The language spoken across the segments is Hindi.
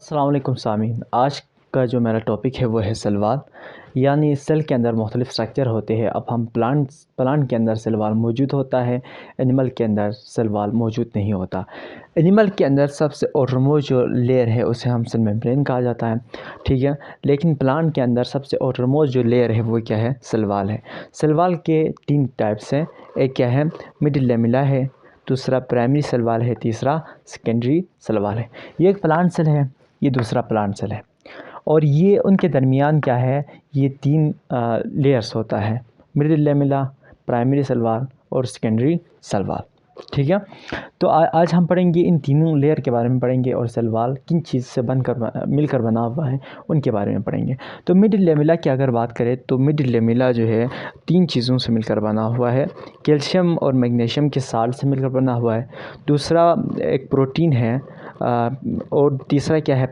अस्सलाम वालेकुम सामीन। आज का जो मेरा टॉपिक है वो है सेल वाल, यानी सेल के अंदर मुख्तलिफ़ स्ट्रक्चर होते हैं। अब हम प्लांट के अंदर सेल वाल मौजूद होता है, एनिमल के अंदर सेल वाल मौजूद नहीं होता। एनिमल के अंदर सबसे आउटरमोस्ट जो लेयर है उसे हम सेल मेम्ब्रेन कहा जाता है, ठीक है। लेकिन प्लांट के अंदर सबसे आउटरमोस्ट जो लेयर है वो क्या है? सेल वाल है। सेल वाल के 3 टाइप्स हैं। एक क्या है? मिडिल लेमिला है, दूसरा प्राइमरी सेल वाल है, तीसरा सेकेंडरी सेल वाल है। ये एक प्लांट सेल है, ये दूसरा प्लांट सेल है, और ये उनके दरमियान क्या है? ये 3 लेयर्स होता है, middle lamella, primary cell wall और सेकेंडरी सेल वाल, ठीक है। तो आज हम पढ़ेंगे इन तीनों लेयर के बारे में पढ़ेंगे, और सेल वाल किन चीज़ से मिलकर बना हुआ है उनके बारे में पढ़ेंगे। तो मिडिल लेमिला की अगर बात करें तो मिडिल लेमिला जो है 3 चीज़ों से मिलकर बना हुआ है। कैल्शियम और मैग्नीशियम के साल्ट से मिलकर बना हुआ है, दूसरा एक प्रोटीन है, और तीसरा क्या है?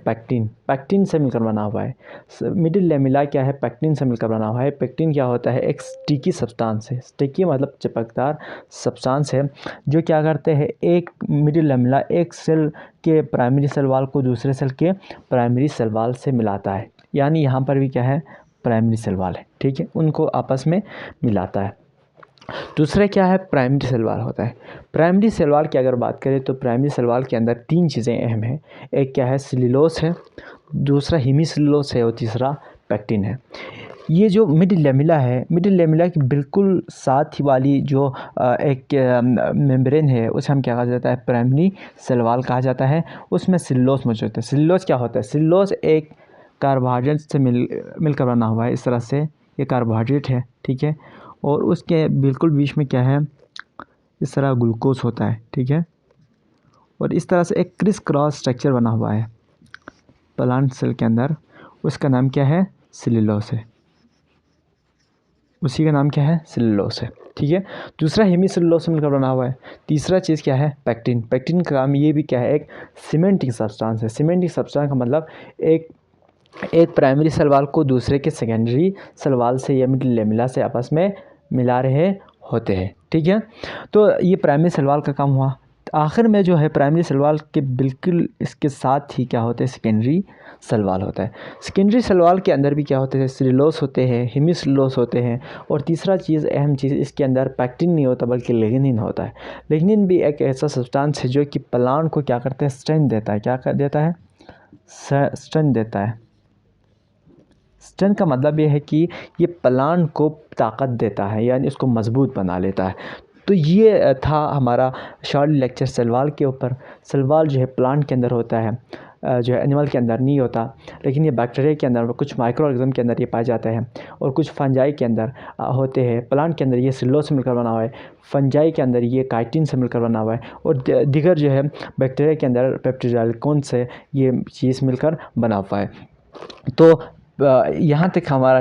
पैक्टिन से मिलकर बना हुआ है। मिडिल लेमिला क्या है? पैक्टिन से मिलकर बना हुआ है। पैक्टिन क्या होता है? एक स्टिकी सब्सटेंस है। स्टिकी मतलब चिपकदार सब्सटेंस है, जो क्या करते हैं, एक मिडिल लेमिला एक सेल के प्राइमरी सेल वाल को दूसरे सेल के प्राइमरी सेल वाल से मिलाता है। यानी यहाँ पर भी क्या है? प्राइमरी सेल वाल है, ठीक है, उनको आपस में मिलाता है। दूसरा क्या है? प्राइमरी सेल वाल होता है। प्राइमरी सेल वाल की अगर बात करें तो प्राइमरी सेल वाल के अंदर 3 चीज़ें अहम हैं। एक क्या है? सेल्यूलोज है, दूसरा हेमीसेल्यूलोज है, और तीसरा पैक्टिन है। ये जो मिडिल लेमिला है, मिडिल लेमिला की बिल्कुल साथ ही वाली जो एक मेम्ब्रेन है उसे हम क्या कहा जाता है? प्राइमरी सेल वाल कहा जाता है। उसमें सेल्यूलोज मौजूद है। सेल्यूलोज क्या होता है? सेल्यूलोज एक कार्बोहाइड्रेट से मिलकर बना हुआ है। इस तरह से ये कार्बोहाइड्रेट है, ठीक है, और उसके बिल्कुल बीच में क्या है? इस तरह ग्लूकोज होता है, ठीक है, और इस तरह से एक क्रिस क्रॉस स्ट्रक्चर बना हुआ है प्लांट सेल के अंदर। उसका नाम क्या है? सेल्यूलोज है। उसी का नाम क्या है? सेल्यूलोज है, ठीक है। दूसरा हेमीसेल्यूलोज से मिलकर बना हुआ है। तीसरा चीज़ क्या है? पैक्टिन। पैक्टिन का काम ये भी क्या है? एक सीमेंटिंग सब्सटेंस है। सीमेंटिंग सब्सटेंस का मतलब एक प्राइमरी सेल वाल को दूसरे के सेकेंडरी सेल वाल से या मिडिल लेमिला से आपस में मिला रहे होते हैं, ठीक है। तो ये प्राइमरी सेल वाल का काम हुआ। आखिर में जो है प्राइमरी सेल वाल के बिल्कुल इसके साथ ही क्या होता है? सेकेंडरी सेल वाल होता है। सेकेंडरी सेल वाल के अंदर भी क्या होते हैं? सेल्यूलोज होते हैं, हेमीसेल्यूलोज होते हैं, और तीसरा चीज़, अहम चीज़, इसके अंदर पैक्टिन नहीं होता बल्कि लिग्निन होता है। लिग्निन भी एक ऐसा सब्सटेंस है जो कि प्लांट को क्या करते हैं? स्ट्रेंथ देता है। क्या देता है? स्ट्रेंथ देता है। स्ट्रेंथ का मतलब ये है कि ये प्लांट को ताकत देता है, यानी उसको मजबूत बना लेता है। तो ये था हमारा शॉर्ट लेक्चर सेल वाल के ऊपर। सेल वाल जो है प्लांट के अंदर होता है, जो है एनिमल के अंदर नहीं होता, लेकिन ये बैक्टीरिया के अंदर, कुछ माइक्रो ऑर्गेनिज्म के अंदर ये पाए जाते हैं, और कुछ फंजाई के अंदर होते हैं। प्लांट के अंदर ये सेल्यूलोज से मिलकर बना हुआ है, फंजाई के अंदर ये काइटिन से मिलकर बना हुआ है, और दिगर जो है बैक्टीरिया के अंदर पेप्टिडाइलिकोन से ये चीज़ मिलकर बना हुआ है। तो यहाँ तक हमारा